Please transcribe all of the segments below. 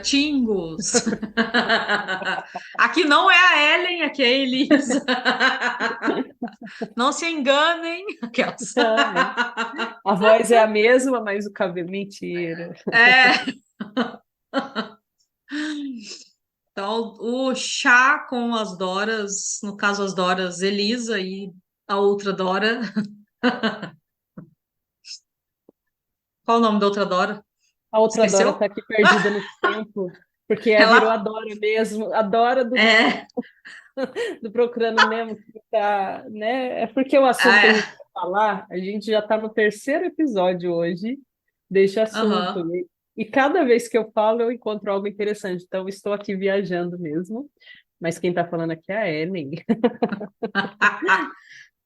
gatinhos. Aqui não é a Ellen, aqui é a Elisa. Não se enganem. Aquelas. Ai, a voz é a mesma, mas o cabelo. Mentira. É. Então, o chá com as Doras, no caso as Doras Elisa e a outra Dora. Qual o nome da outra Dora? A outra Dora Esqueceu? está aqui perdida no tempo, porque virou a Ela Dora mesmo, a Dora é, do Procurando Nemo, que tá, né? É porque o assunto que a gente é, vai falar, a gente já está no terceiro episódio hoje deste assunto. aham. E cada vez que eu falo, eu encontro algo interessante. Então, estou aqui viajando mesmo. Mas quem está falando aqui é a Ellen,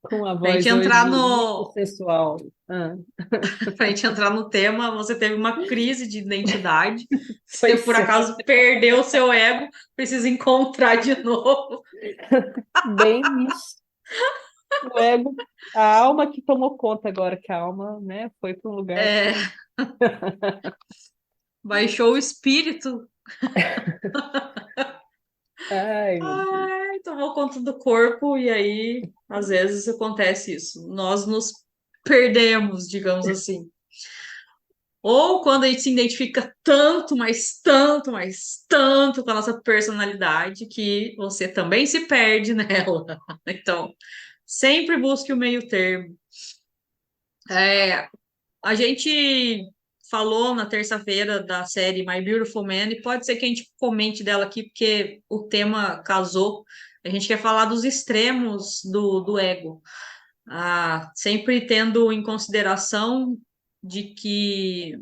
com a Pra gente voz entrar hoje muito no, sensual. Ah, pra gente entrar no tema, você teve uma crise de identidade. Você por pois é, acaso perdeu o seu ego, precisa encontrar de novo. bem isso. O ego, a alma que tomou conta agora, que a alma, né, foi para um lugar É, que. baixou o espírito. Ai, meu Deus. Ai, tomou conta do corpo e aí, às vezes, acontece isso. Nós nos perdemos, digamos assim. Ou quando a gente se identifica tanto, mas tanto, mas tanto com a nossa personalidade que você também se perde nela. Então, sempre busque o meio termo. É, a gente falou na terça-feira da série My Beautiful Man e pode ser que a gente comente dela aqui porque o tema casou. A gente quer falar dos extremos do ego. Sempre tendo em consideração de que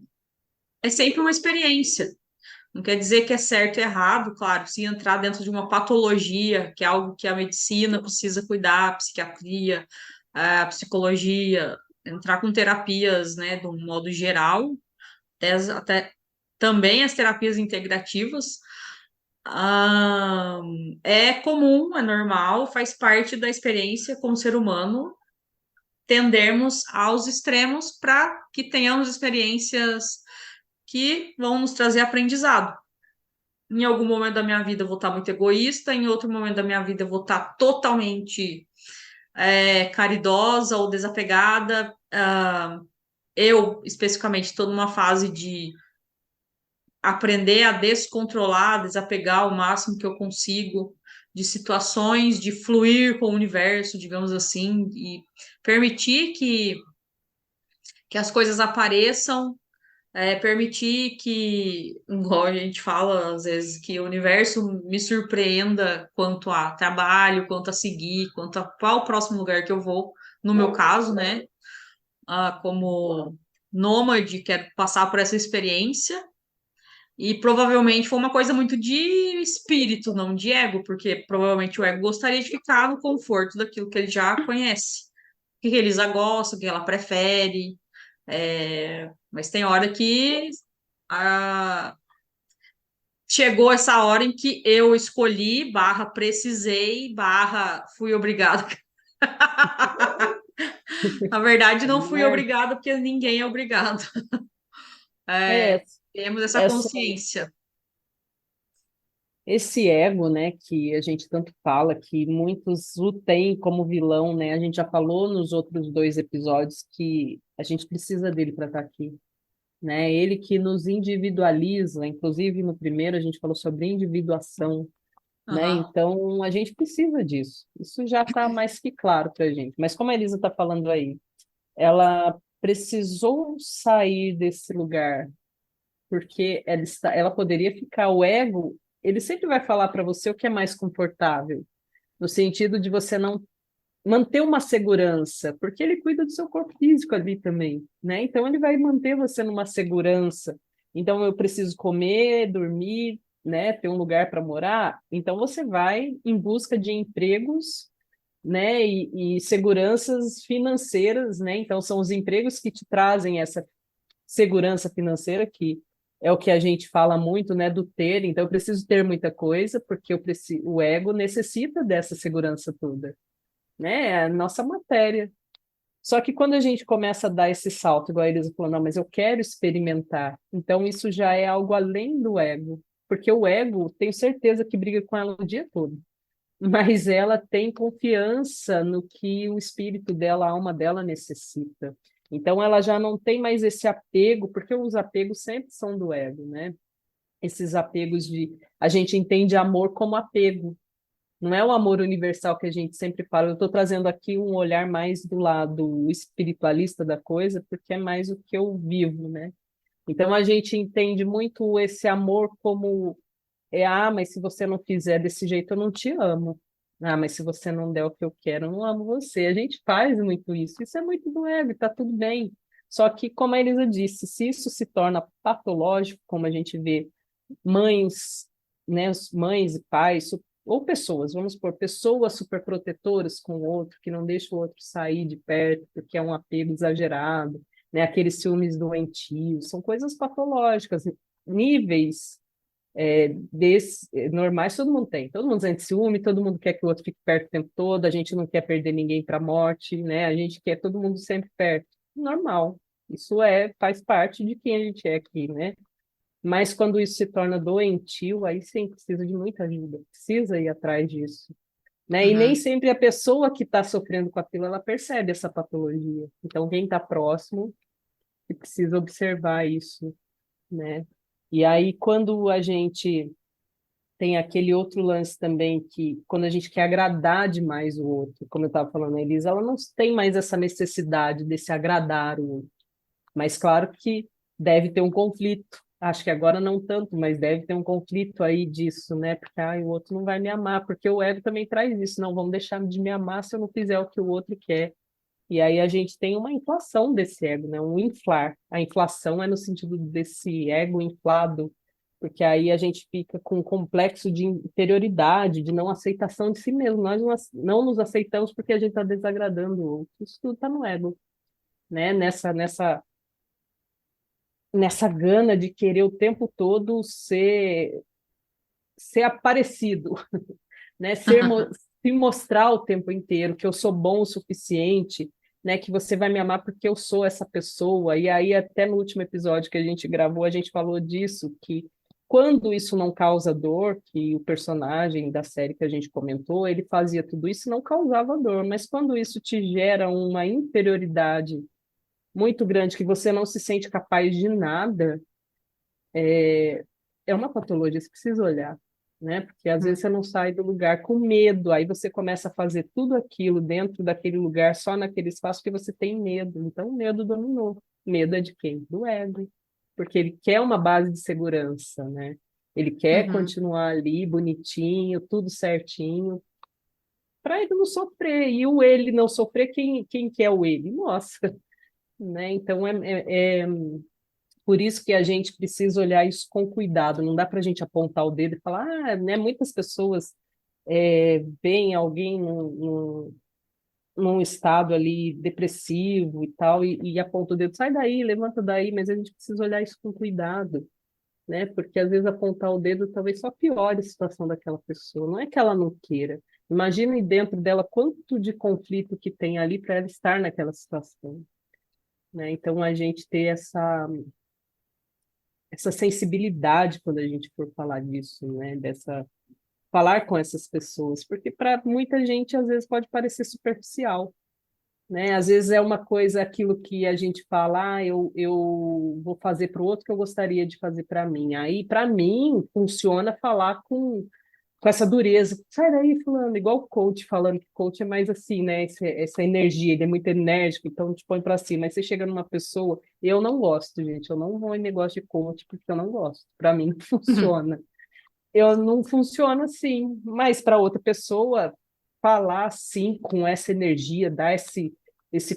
é sempre uma experiência. Não quer dizer que é certo e errado, claro, se entrar dentro de uma patologia, que é algo que a medicina precisa cuidar, a psiquiatria, a psicologia, entrar com terapias, né, de um modo geral, até também as terapias integrativas, é comum, é normal, faz parte da experiência como ser humano tendermos aos extremos para que tenhamos experiências que vão nos trazer aprendizado. Em algum momento da minha vida eu vou estar muito egoísta, em outro momento da minha vida eu vou estar totalmente caridosa ou desapegada. Eu, especificamente, estou numa fase de aprender a descontrolar, desapegar o máximo que eu consigo de situações, de fluir com o universo, digamos assim, e permitir que as coisas apareçam, permitir que, igual a gente fala às vezes, que o universo me surpreenda quanto a trabalho, quanto a seguir, quanto a qual o próximo lugar que eu vou, no meu caso, né? Como nômade, quero passar por essa experiência. E provavelmente foi uma coisa muito de espírito, não de ego, porque provavelmente o ego gostaria de ficar no conforto daquilo que ele já conhece. O que a Elisa gosta, o que ela prefere. Mas tem hora que ah, chegou essa hora em que eu escolhi, barra precisei, barra fui obrigada. Na verdade, não fui Né? obrigada porque ninguém é obrigado. É, Temos essa essa, consciência. esse ego, né, que a gente tanto fala, que muitos o têm como vilão, né? A gente já falou nos outros dois episódios que a gente precisa dele para estar aqui, né? Ele que nos individualiza, inclusive no primeiro a gente falou sobre individuação, né? Aham. Então a gente precisa disso. Isso já está mais que claro para a gente. Mas como a Elisa está falando aí, ela precisou sair desse lugar porque ela poderia ficar, o ego, ele sempre vai falar para você o que é mais confortável, no sentido de você não manter uma segurança, porque ele cuida do seu corpo físico ali também, né? Então ele vai manter você numa segurança. Então eu preciso comer, dormir, né, ter um lugar para morar. Então você vai em busca de empregos, né, e seguranças financeiras, né? Então são os empregos que te trazem essa segurança financeira, que é o que a gente fala muito, né, do ter. Então, eu preciso ter muita coisa, porque o ego necessita dessa segurança toda, né? É a nossa matéria. Só que quando a gente começa a dar esse salto, igual a Elisa falou, não, mas eu quero experimentar. Então, isso já é algo além do ego. porque o ego, tenho certeza que briga com ela o dia todo, mas ela tem confiança no que o espírito dela, a alma dela necessita. Então ela já não tem mais esse apego, porque os apegos sempre são do ego, né? Esses apegos de a gente entende amor como apego, não é o amor universal que a gente sempre fala. Eu estou trazendo aqui um olhar mais do lado espiritualista da coisa, porque é mais o que eu vivo, né? Então a gente entende muito esse amor como mas se você não fizer desse jeito, eu não te amo. Ah, mas se você não der o que eu quero, eu não amo você. A gente faz muito isso. Isso é muito do ego, tá tudo bem. Só que, como a Elisa disse, se isso se torna patológico, como a gente vê mães, né, mães e pais, ou pessoas, vamos supor, pessoas superprotetoras com o outro, que não deixam o outro sair de perto, porque é um apego exagerado, né, aqueles ciúmes doentios, são coisas patológicas, níveis normais todo mundo tem. Todo mundo sente ciúme, todo mundo quer que o outro fique perto o tempo todo, a gente não quer perder ninguém para a morte, né? A gente quer todo mundo sempre perto. Normal. Isso faz parte de quem a gente é aqui, né? Mas quando isso se torna doentio, aí sim precisa de muita ajuda, precisa ir atrás disso. Né? E nem Uhum, sempre a pessoa que está sofrendo com aquilo, ela percebe essa patologia. Então, quem está próximo, que precisa observar isso, né? E aí, quando a gente tem aquele outro lance também que, quando a gente quer agradar demais o outro, como eu estava falando, a Elisa, ela não tem mais essa necessidade desse agradar o outro. Mas claro que deve ter um conflito. Acho que agora não tanto, mas deve ter um conflito aí disso, né? Porque o outro não vai me amar, porque o ego também traz isso, não, vamos deixar de me amar se eu não fizer o que o outro quer. E aí a gente tem uma inflação desse ego, né? Um inflar. A inflação é no sentido desse ego inflado, porque aí a gente fica com um complexo de inferioridade, de não aceitação de si mesmo. Nós não nos aceitamos porque a gente está desagradando o outro. Isso tudo está no ego, né? Nessa gana de querer o tempo todo ser aparecido, né? Se mostrar o tempo inteiro que eu sou bom o suficiente, né? Que você vai me amar porque eu sou essa pessoa. E aí, até no último episódio que a gente gravou, a gente falou disso, que quando isso não causa dor, que o personagem da série que a gente comentou, ele fazia tudo isso e não causava dor, mas quando isso te gera uma inferioridade muito grande, que você não se sente capaz de nada, é uma patologia, você precisa olhar, né? Porque às vezes uhum, você não sai do lugar com medo, aí você começa a fazer tudo aquilo dentro daquele lugar, só naquele espaço que você tem medo. Então, o medo dominou. Medo é de quem? Do ego. Porque ele quer uma base de segurança, né? Ele quer uhum. continuar ali bonitinho, tudo certinho, para ele não sofrer. E o ele não sofrer, quem que é o ele? Nossa, né? Então, por isso que a gente precisa olhar isso com cuidado. Não dá para a gente apontar o dedo e falar, né? Muitas pessoas veem alguém num estado ali depressivo e tal, e aponta o dedo, sai daí, levanta daí, mas a gente precisa olhar isso com cuidado, né? Porque às vezes apontar o dedo talvez só piore a situação daquela pessoa. Não é que ela não queira. Imagine dentro dela quanto de conflito que tem ali para ela estar naquela situação, né? Então a gente ter essa sensibilidade quando a gente for falar disso, né? Dessa falar com essas pessoas, porque para muita gente às vezes pode parecer superficial, né? Às vezes é uma coisa aquilo que a gente fala, eu vou fazer para o outro que eu gostaria de fazer para mim. Aí para mim funciona falar com essa dureza. Sai daí, fulano, igual o coach falando que coach é mais assim, né? Essa energia, ele é muito enérgico, então te põe para cima. Aí você chega numa pessoa, eu não gosto, gente, eu não vou em negócio de coach porque eu não gosto. Para mim não funciona. Eu não funciona assim, mas para outra pessoa falar assim com essa energia, dar esse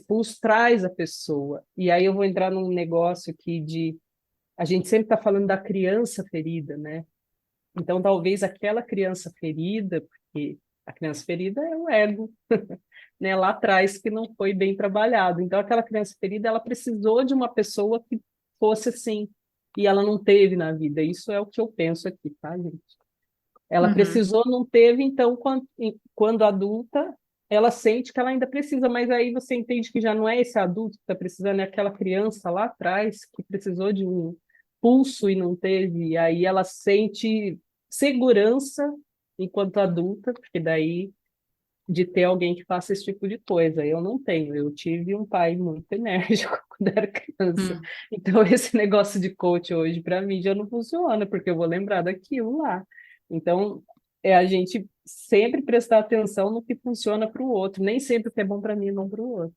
pulso traz a pessoa. E aí eu vou entrar num negócio aqui de a gente sempre está falando da criança ferida, né? Então, talvez aquela criança ferida, porque a criança ferida é o ego, né, lá atrás que não foi bem trabalhado. Então, aquela criança ferida, ela precisou de uma pessoa que fosse assim, e ela não teve na vida. Isso é o que eu penso aqui, tá, gente? Ela Uhum. precisou, não teve, então, quando adulta, ela sente que ela ainda precisa, mas aí você entende que já não é esse adulto que está precisando, é aquela criança lá atrás que precisou pulso e não teve, e aí ela sente segurança enquanto adulta, porque daí de ter alguém que faça esse tipo de coisa. Eu não tenho, eu tive um pai muito enérgico quando era criança. Hum, Então esse negócio de coach hoje para mim já não funciona, porque eu vou lembrar daquilo lá. Então é a gente sempre prestar atenção no que funciona para o outro, nem sempre o que é bom para mim não para o outro,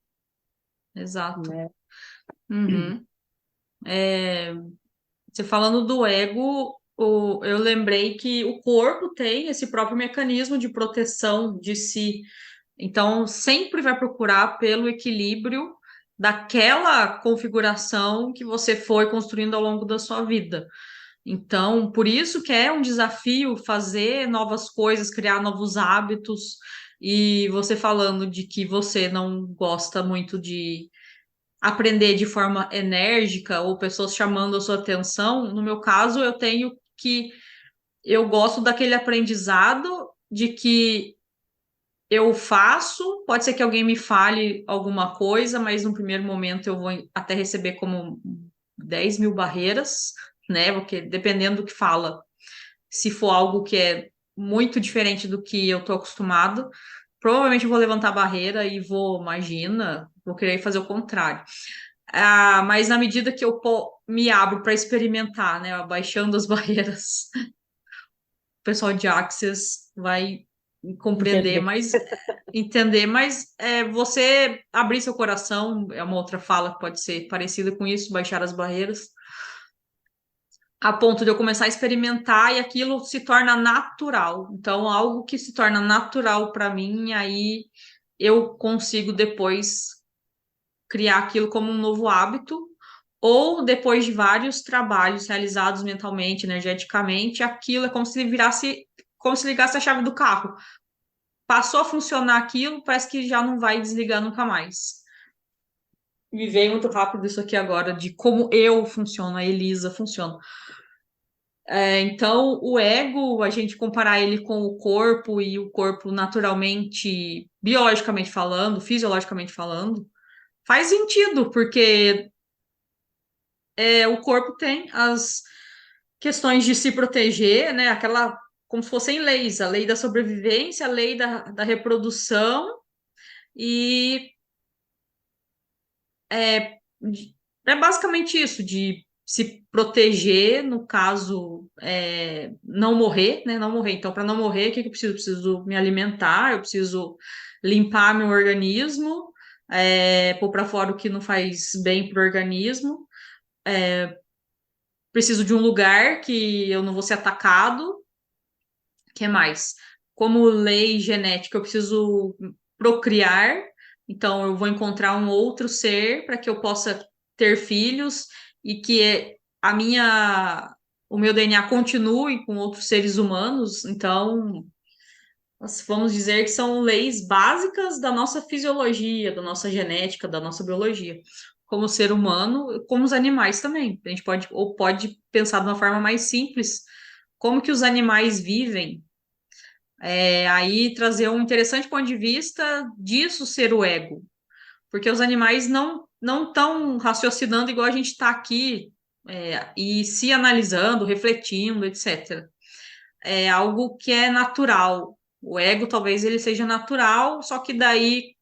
exato. né? Uhum. É, você falando do ego, eu lembrei que o corpo tem esse próprio mecanismo de proteção de si. Então, sempre vai procurar pelo equilíbrio daquela configuração que você foi construindo ao longo da sua vida. Então, por isso que é um desafio fazer novas coisas, criar novos hábitos. E você falando de que você não gosta muito de aprender de forma enérgica ou pessoas chamando a sua atenção, no meu caso, eu tenho que eu gosto daquele aprendizado de que eu faço, pode ser que alguém me fale alguma coisa, mas no primeiro momento eu vou até receber como 10 mil barreiras, né? Porque dependendo do que fala, se for algo que é muito diferente do que eu tô acostumado, provavelmente eu vou levantar a barreira e vou, imagina, vou querer fazer o contrário. Ah, mas na medida que eu me abro para experimentar, né, abaixando as barreiras, o pessoal de Access vai compreender, Entender. mas entender, mas você abrir seu coração é uma outra fala que pode ser parecida com isso, baixar as barreiras, a ponto de eu começar a experimentar e aquilo se torna natural. Então, algo que se torna natural para mim, aí eu consigo depois criar aquilo como um novo hábito, ou depois de vários trabalhos realizados mentalmente, energeticamente, aquilo é como se virasse, como se ligasse a chave do carro. Passou a funcionar aquilo, parece que já não vai desligar nunca mais. Me veio muito rápido isso aqui agora, de como eu funciono, a Elisa funciona. Então, o ego, a gente comparar ele com o corpo e o corpo naturalmente, biologicamente falando, fisiologicamente falando, faz sentido, porque o corpo tem as questões de se proteger, né? Aquela, como se fossem leis, a lei da sobrevivência, a lei da reprodução, e é, é basicamente isso, de se proteger, no caso, não morrer, né? Não morrer. Então, para não morrer, o que que eu preciso? Eu preciso me alimentar, eu preciso limpar meu organismo, pôr para fora o que não faz bem para o organismo. Preciso de um lugar que eu não vou ser atacado. Que mais? Como lei genética, eu preciso procriar, então eu vou encontrar um outro ser para que eu possa ter filhos e que o meu DNA continue com outros seres humanos. Então, nós vamos dizer que são leis básicas da nossa fisiologia, da nossa genética, da nossa biologia. Como ser humano, como os animais também. A gente pode pensar de uma forma mais simples, como que os animais vivem, aí trazer um interessante ponto de vista disso ser o ego, porque os animais não estão raciocinando igual a gente está aqui, e se analisando, refletindo, etc. É algo que é natural. O ego talvez ele seja natural, só que daí,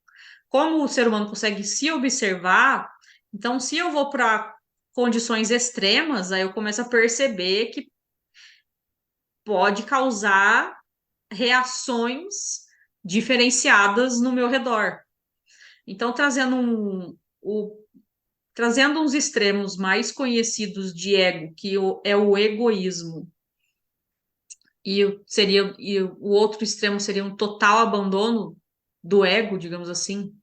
como o ser humano consegue se observar, então se eu vou para condições extremas, aí eu começo a perceber que pode causar reações diferenciadas no meu redor. Então, trazendo uns extremos mais conhecidos de ego, que é o egoísmo, e o outro extremo seria um total abandono do ego, digamos assim.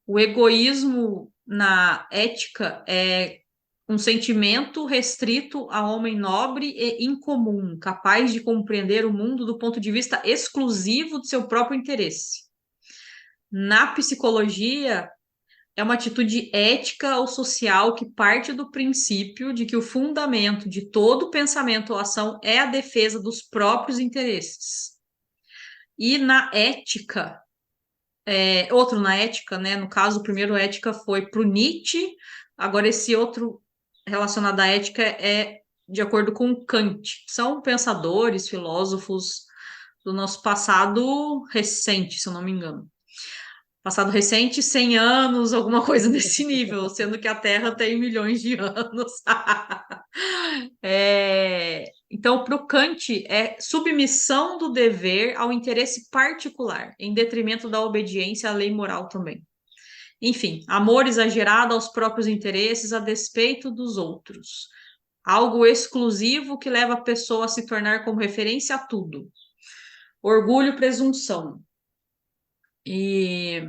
O egoísmo na ética é um sentimento restrito a homem nobre e incomum, capaz de compreender o mundo do ponto de vista exclusivo do seu próprio interesse. Na psicologia, é uma atitude ética ou social que parte do princípio de que o fundamento de todo pensamento ou ação é a defesa dos próprios interesses. E na ética, outro na ética, né? No caso, o primeiro ética foi para o Nietzsche, agora esse outro. relacionada à ética é de acordo com Kant. São pensadores, filósofos do nosso passado recente, se eu não me engano. Passado recente, 100 anos, alguma coisa desse nível, sendo que a Terra tem milhões de anos. Então, para o Kant, é submissão do dever ao interesse particular, em detrimento da obediência à lei moral também. Enfim, amor exagerado aos próprios interesses a despeito dos outros. Algo exclusivo que leva a pessoa a se tornar como referência a tudo. Orgulho, presunção. E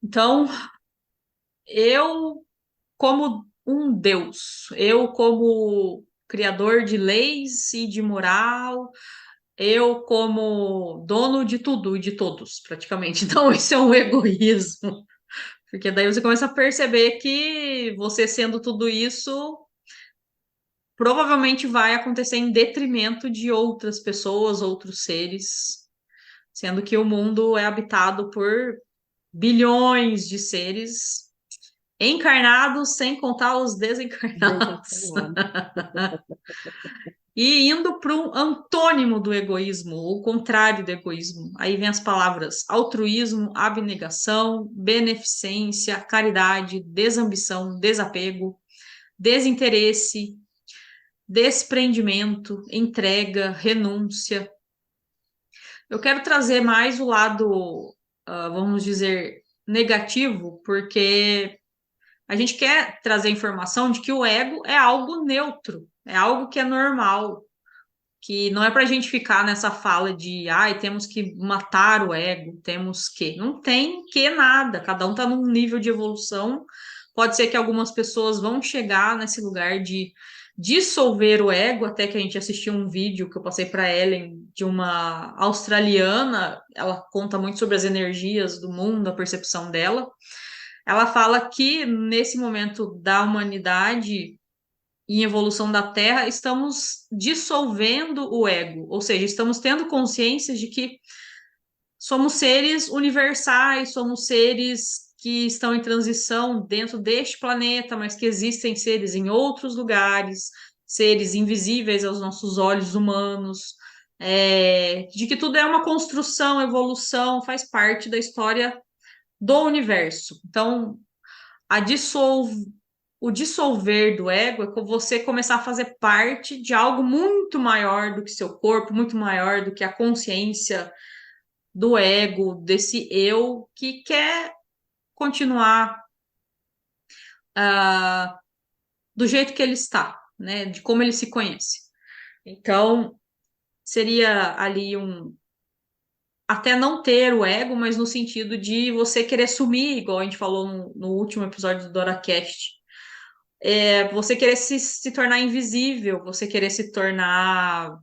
então, eu como um Deus, eu como criador de leis e de moral, eu como dono de tudo e de todos, praticamente. Então, isso é um egoísmo, porque daí você começa a perceber que você sendo tudo isso provavelmente vai acontecer em detrimento de outras pessoas, outros seres, sendo que o mundo é habitado por bilhões de seres encarnados, sem contar os desencarnados. Desencarnado. E indo para um antônimo do egoísmo, o contrário do egoísmo. Aí vem as palavras altruísmo, abnegação, beneficência, caridade, desambição, desapego, desinteresse, desprendimento, entrega, renúncia. Eu quero trazer mais o lado, vamos dizer, negativo, porque a gente quer trazer a informação de que o ego é algo neutro, é algo que é normal, que não é para a gente ficar nessa fala de, ai, temos que matar o ego, temos que. Não tem que nada, cada um está num nível de evolução. Pode ser que algumas pessoas vão chegar nesse lugar de dissolver o ego, até que a gente assistiu um vídeo que eu passei para Ellen de uma australiana, ela conta muito sobre as energias do mundo, a percepção dela. Ela fala que nesse momento da humanidade em evolução da Terra, estamos dissolvendo o ego, ou seja, estamos tendo consciência de que somos seres universais, somos seres que estão em transição dentro deste planeta, mas que existem seres em outros lugares, seres invisíveis aos nossos olhos humanos, de que tudo é uma construção, evolução, faz parte da história do universo. Então, a dissol o dissolver do ego é você começar a fazer parte de algo muito maior do que seu corpo, muito maior do que a consciência do ego, desse eu que quer continuar ah, do jeito que ele está, né? De como ele se conhece. Então, seria ali até não ter o ego, mas no sentido de você querer sumir, igual a gente falou no último episódio do DoraCast. Você querer se tornar invisível, você querer se tornar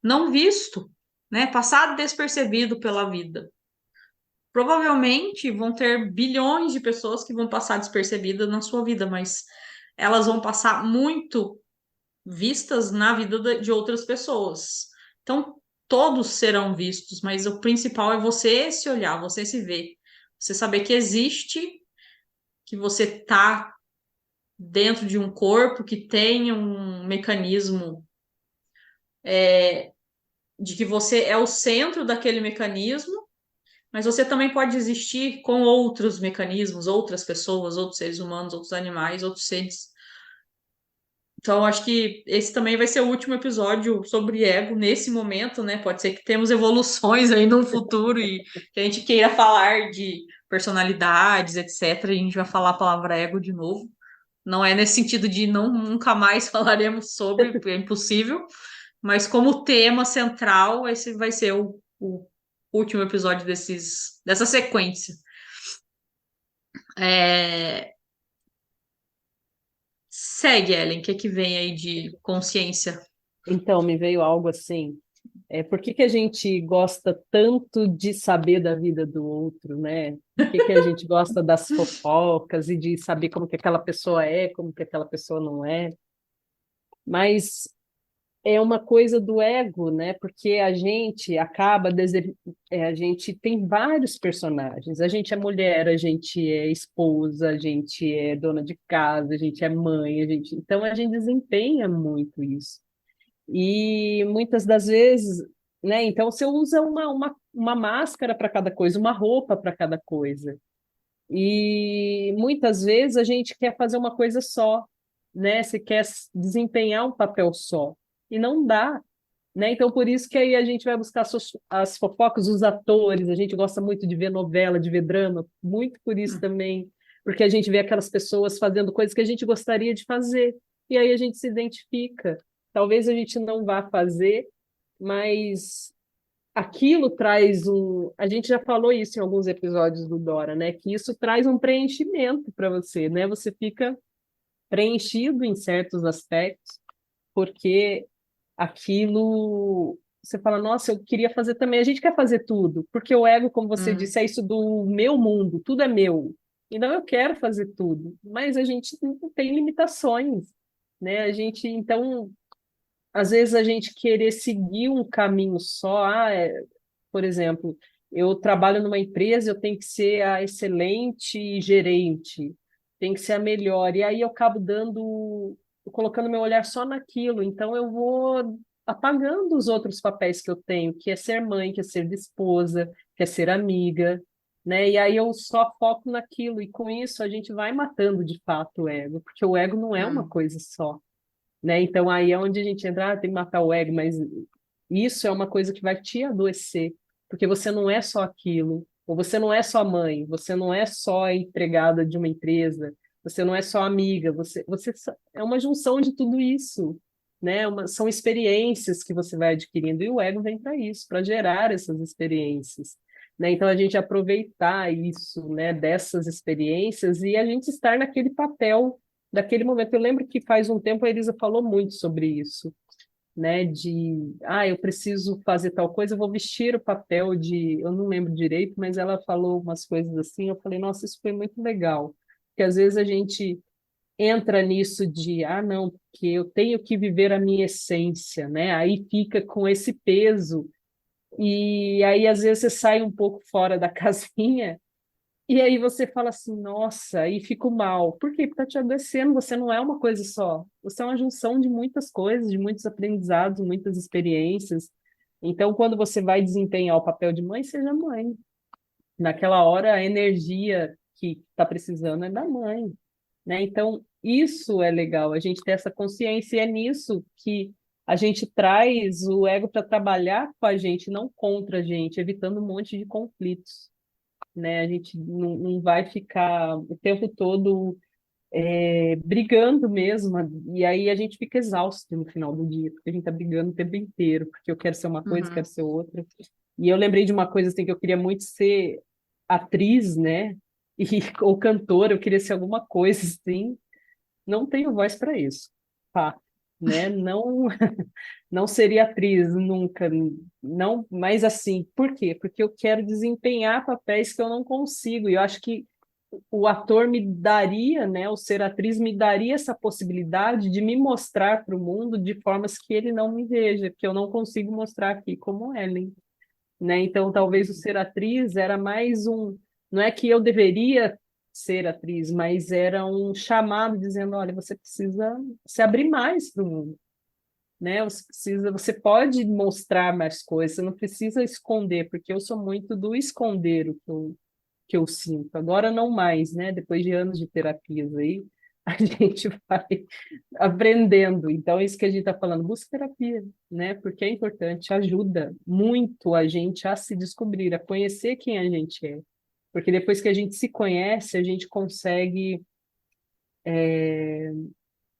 não visto, né? Passar despercebido pela vida. Provavelmente vão ter bilhões de pessoas que vão passar despercebidas na sua vida, mas elas vão passar muito vistas na vida de outras pessoas. Então, todos serão vistos, mas o principal é você se olhar, você se ver, você saber que existe, que você está dentro de um corpo que tem um mecanismo de que você é o centro daquele mecanismo, mas você também pode existir com outros mecanismos, outras pessoas, outros seres humanos, outros animais, outros seres. Então, acho que esse também vai ser o último episódio sobre ego nesse momento, né? Pode ser que temos evoluções aí no futuro e que a gente queira falar de personalidades, etc. E a gente vai falar a palavra ego de novo. Não é nesse sentido de nunca mais falaremos sobre, porque é impossível, mas como tema central, esse vai ser o último episódio dessa sequência. Segue, Ellen, o que que vem aí de consciência? Então, me veio algo assim. Por que que a gente gosta tanto de saber da vida do outro, né? Por que que a gente gosta das fofocas e de saber como que aquela pessoa é, como que aquela pessoa não é? Mas é uma coisa do ego, né? Porque a gente a gente tem vários personagens. A gente é mulher, a gente é esposa, a gente é dona de casa, a gente é mãe, então a gente desempenha muito isso. E muitas das vezes, né? Então você usa uma máscara para cada coisa, uma roupa para cada coisa. E muitas vezes a gente quer fazer uma coisa só, né? Você quer desempenhar um papel só. E não dá, né? Então, por isso que aí a gente vai buscar as fofocas dos atores, a gente gosta muito de ver novela, de ver drama, muito por isso também, porque a gente vê aquelas pessoas fazendo coisas que a gente gostaria de fazer, e aí a gente se identifica. Talvez a gente não vá fazer, mas aquilo traz um. A gente já falou isso em alguns episódios do Dora, né? Que isso traz um preenchimento para você, né? Você fica preenchido em certos aspectos, porque aquilo você fala, nossa, eu queria fazer também. A gente quer fazer tudo, porque o ego, como você Hum, disse, é isso do meu mundo, tudo é meu. Então eu quero fazer tudo, mas a gente não tem limitações, né? A gente, então, às vezes a gente querer seguir um caminho só, por exemplo, eu trabalho numa empresa, eu tenho que ser a excelente gerente, tem que ser a melhor. E aí eu acabo colocando meu olhar só naquilo. Então eu vou apagando os outros papéis que eu tenho, que é ser mãe, que é ser esposa, que é ser amiga, né? E aí eu só foco naquilo. E com isso a gente vai matando de fato o ego, porque o ego não é uma hum, coisa só, né? Então aí é onde a gente entra, tem que matar o ego, mas isso é uma coisa que vai te adoecer, porque você não é só aquilo, ou você não é só mãe, você não é só empregada de uma empresa, você não é só amiga, é uma junção de tudo isso, né? São experiências que você vai adquirindo e o ego vem para isso, para gerar essas experiências. Né? Então a gente aproveitar isso, né, dessas experiências e a gente estar naquele papel daquele momento. Eu lembro que faz um tempo a Elisa falou muito sobre isso, né? Eu preciso fazer tal coisa, eu vou vestir o papel eu não lembro direito, mas ela falou umas coisas assim, eu falei, nossa, isso foi muito legal. Porque às vezes a gente entra nisso de, não, porque eu tenho que viver a minha essência, né? Aí fica com esse peso, e aí às vezes você sai um pouco fora da casinha e aí você fala assim, nossa, e fico mal. Por quê? Porque está te adoecendo, você não é uma coisa só. Você é uma junção de muitas coisas, de muitos aprendizados, muitas experiências. Então, quando você vai desempenhar o papel de mãe, seja mãe. Naquela hora, a energia que está precisando é da mãe, né? Então, isso é legal, a gente ter essa consciência, e é nisso que a gente traz o ego para trabalhar com a gente, não contra a gente, evitando um monte de conflitos, né? A gente não vai ficar o tempo todo brigando mesmo, e aí a gente fica exausto no final do dia, porque a gente está brigando o tempo inteiro, porque eu quero ser uma coisa, quero uhum. ser outra. E eu lembrei de uma coisa assim que eu queria muito ser atriz, né? E, ou cantora, eu queria ser alguma coisa assim. Não tenho voz para isso. Pá, né? Não, não seria atriz nunca, não, mas assim, por quê? Porque eu quero desempenhar papéis que eu não consigo, e eu acho que o ator me daria, né, o ser atriz me daria essa possibilidade de me mostrar para o mundo de formas que ele não me veja, que eu não consigo mostrar aqui como Ellen, né? Então, talvez o ser atriz era mais não é que eu deveria ser atriz, mas era um chamado dizendo, olha, você precisa se abrir mais para o mundo, né? Você pode mostrar mais coisas, você não precisa esconder, porque eu sou muito do esconder o que eu sinto. Agora não mais, né? Depois de anos de terapias aí, a gente vai aprendendo. Então, é isso que a gente está falando, busca terapia, né? Porque é importante, ajuda muito a gente a se descobrir, a conhecer quem a gente é. Porque depois que a gente se conhece, a gente consegue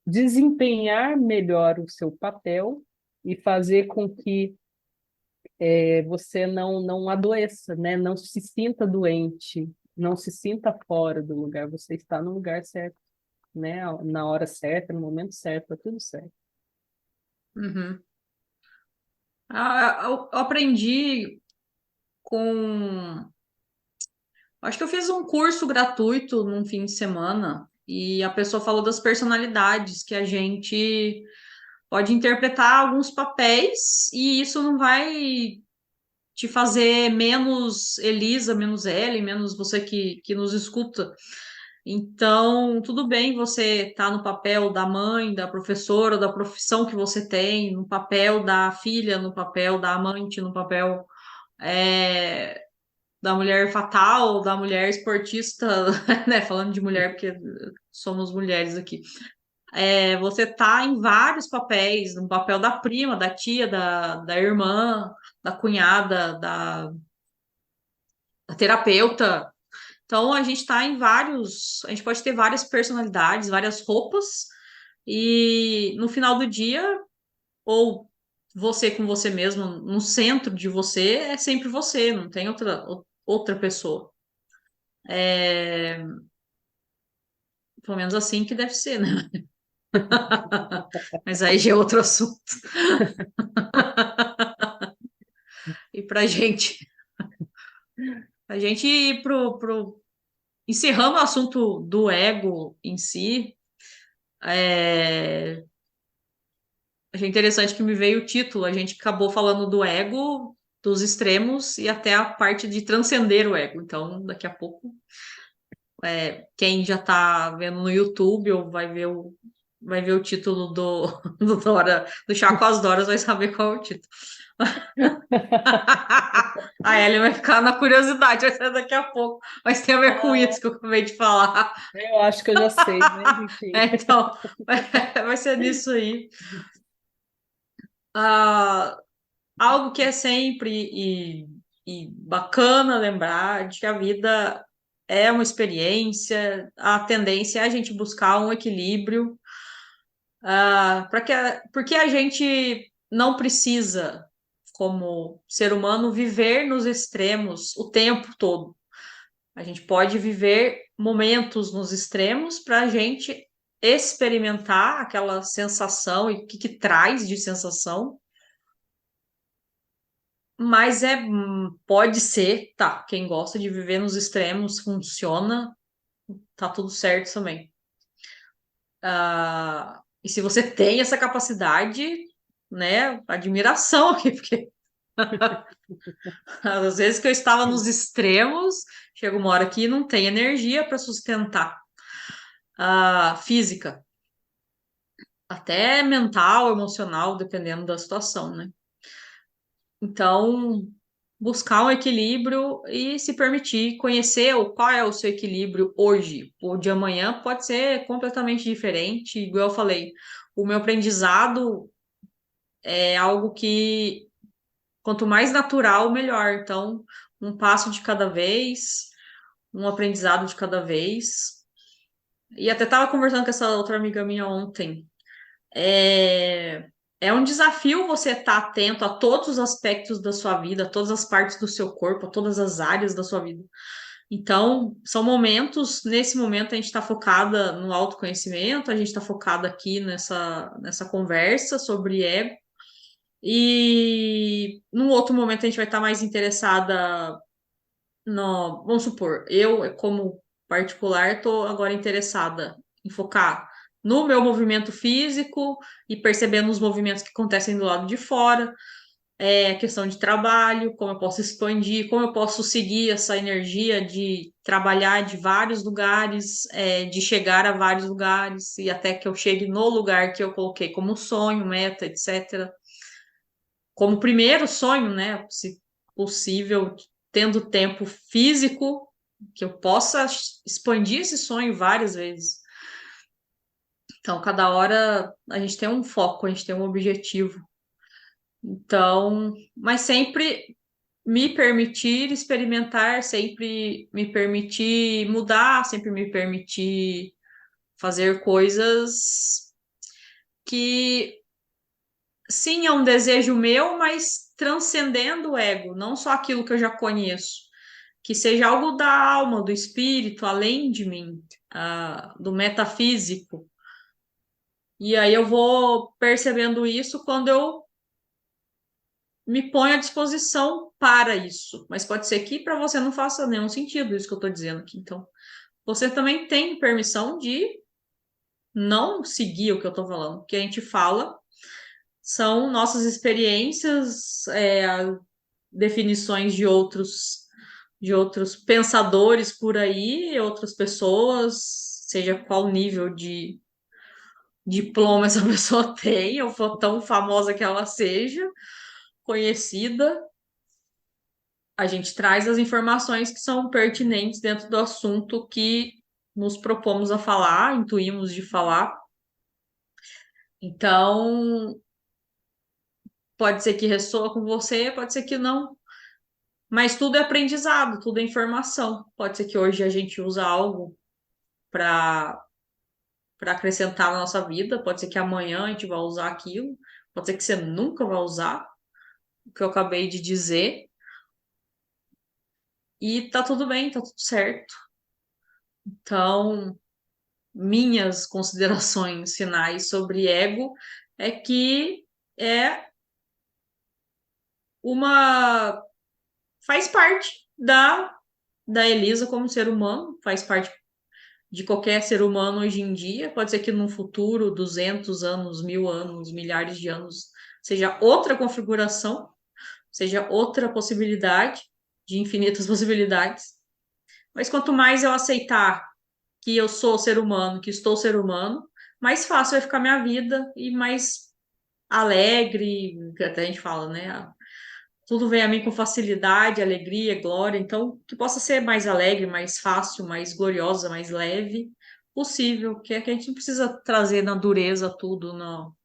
desempenhar melhor o seu papel e fazer com que você não adoeça, né? Não se sinta doente, não se sinta fora do lugar. Você está no lugar certo, né? Na hora certa, no momento certo, tá tudo certo. Uhum. Eu aprendi com. Acho que eu fiz um curso gratuito num fim de semana e a pessoa falou das personalidades que a gente pode interpretar alguns papéis e isso não vai te fazer menos Elisa, menos Ellen, menos você que nos escuta. Então, tudo bem você estar no papel da mãe, da professora, da profissão que você tem, no papel da filha, no papel da amante, no papel é, da mulher fatal, da mulher esportista, né? Falando de mulher, porque somos mulheres aqui. Você tá em vários papéis, no papel da prima, da tia, da irmã, da cunhada, da terapeuta. Então a gente está em vários, a gente pode ter várias personalidades, várias roupas, e no final do dia, ou você com você mesmo, no centro de você, é sempre você, não tem outra pessoa. Pelo menos assim que deve ser, né? Mas aí já é outro assunto. E a gente ir encerrando o assunto do ego em si, é, achei interessante que me veio o título. A gente acabou falando do ego, dos extremos e até a parte de transcender o ego. Então, daqui a pouco, quem já está vendo no YouTube ou vai ver o título do Chá com as Doras, vai saber qual é o título. A Ellie vai ficar na curiosidade, vai ser daqui a pouco, mas tem a ver com isso que eu acabei de falar. Eu acho que eu já sei, mas enfim. Então, vai ser nisso aí. Ah, algo que é sempre e bacana lembrar de que a vida é uma experiência, a tendência é a gente buscar um equilíbrio, porque a gente não precisa, como ser humano, viver nos extremos o tempo todo. A gente pode viver momentos nos extremos para a gente experimentar aquela sensação e o que traz de sensação. Mas pode ser, tá, quem gosta de viver nos extremos funciona, tá tudo certo também. E se você tem essa capacidade, né, admiração aqui, porque às vezes que eu estava nos extremos, chega uma hora que não tem energia para sustentar a física, até mental, emocional, dependendo da situação, né? Então, buscar um equilíbrio e se permitir conhecer qual é o seu equilíbrio hoje. O de amanhã pode ser completamente diferente, igual eu falei. O meu aprendizado é algo que, quanto mais natural, melhor. Então, um passo de cada vez, um aprendizado de cada vez. E até estava conversando com essa outra amiga minha ontem. É, é um desafio você estar atento a todos os aspectos da sua vida, a todas as partes do seu corpo, a todas as áreas da sua vida. Então, são momentos, nesse momento a gente está focada no autoconhecimento, a gente está focada aqui nessa conversa sobre ego, e num outro momento a gente vai estar mais interessada no, vamos supor, eu, como particular, estou agora interessada em focar no meu movimento físico e percebendo os movimentos que acontecem do lado de fora, questão de trabalho, como eu posso expandir, como eu posso seguir essa energia de trabalhar de vários lugares, de chegar a vários lugares e até que eu chegue no lugar que eu coloquei como sonho, meta, etc. Como primeiro sonho, né? Se possível, tendo tempo físico, que eu possa expandir esse sonho várias vezes. Então, cada hora a gente tem um foco, a gente tem um objetivo. Então, mas sempre me permitir experimentar, sempre me permitir mudar, sempre me permitir fazer coisas que sim, é um desejo meu, mas transcendendo o ego, não só aquilo que eu já conheço, que seja algo da alma, do espírito, além de mim, do metafísico. E aí eu vou percebendo isso quando eu me ponho à disposição para isso. Mas pode ser que para você não faça nenhum sentido isso que eu estou dizendo aqui. Então, você também tem permissão de não seguir o que eu estou falando, porque a gente fala. são nossas experiências, definições de outros pensadores por aí, outras pessoas, seja qual nível de diploma essa pessoa tem, ou for tão famosa que ela seja, conhecida, a gente traz as informações que são pertinentes dentro do assunto que nos propomos a falar, intuímos de falar. Então, pode ser que ressoa com você, pode ser que não. Mas tudo é aprendizado, tudo é informação. Pode ser que hoje a gente use algo para acrescentar na nossa vida, pode ser que amanhã a gente vai usar aquilo, pode ser que você nunca vai usar o que eu acabei de dizer. E tá tudo bem, tá tudo certo. Então, minhas considerações finais sobre ego é que é uma faz parte da Elisa como ser humano, faz parte de qualquer ser humano hoje em dia. Pode ser que no futuro, 200 anos, 1000 anos, milhares de anos, seja outra configuração, seja outra possibilidade, de infinitas possibilidades. Mas quanto mais eu aceitar que eu sou ser humano, que estou ser humano, mais fácil vai ficar minha vida e mais alegre, que até a gente fala, né? Tudo vem a mim com facilidade, alegria, glória. Então, que possa ser mais alegre, mais fácil, mais gloriosa, mais leve possível, que é que a gente não precisa trazer na dureza tudo, no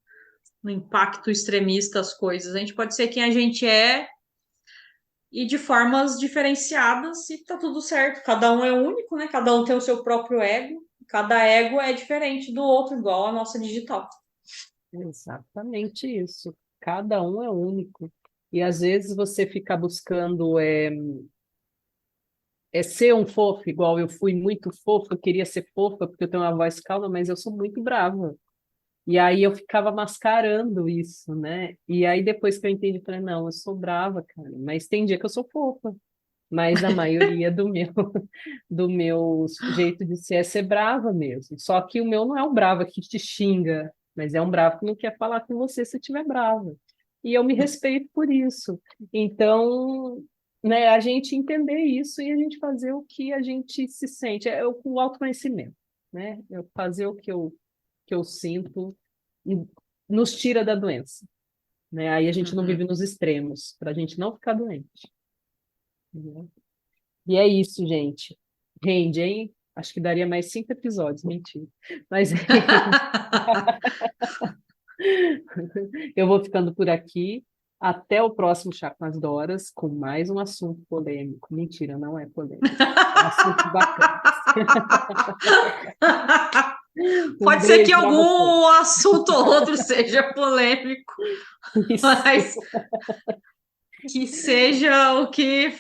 impacto extremista as coisas. A gente pode ser quem a gente é e de formas diferenciadas e tá tudo certo. Cada um é único, né? Cada um tem o seu próprio ego. Cada ego é diferente do outro, igual a nossa digital. Exatamente isso. Cada um é único. E às vezes você fica buscando ser um fofo, igual eu fui muito fofa, eu queria ser fofa porque eu tenho uma voz calma, mas eu sou muito brava. E aí eu ficava mascarando isso, né? E aí depois que eu entendi, falei, não, eu sou brava, cara, mas tem dia que eu sou fofa. Mas a maioria do meu jeito de ser brava mesmo. Só que o meu não é um brava que te xinga, mas é um bravo que não quer falar com você se estiver brava. E eu me respeito por isso. Então, né, a gente entender isso e a gente fazer o que a gente se sente, o autoconhecimento, né? Eu fazer o que eu sinto e nos tira da doença, né? Aí a gente não vive Uhum. nos extremos, para a gente não ficar doente. Né? E é isso, gente. Rende, hein? Acho que daria mais 5 episódios, mentira. Mas eu vou ficando por aqui. Até o próximo Chá com as Doras, com mais um assunto polêmico. Mentira, não é polêmico. É assuntos bacanas. Um Pode ser que beijo para você. algum assunto ou outro seja polêmico, Isso. mas que seja o que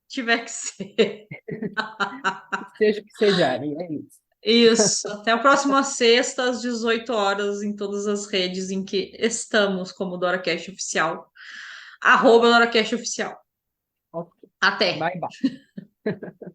tiver que ser. Seja o que sejarem, é isso. Isso. Até a próxima sexta, às 18 horas, em todas as redes em que estamos como DoraCast Oficial. @DoraCast Oficial. Ok. Até! Bye, bye.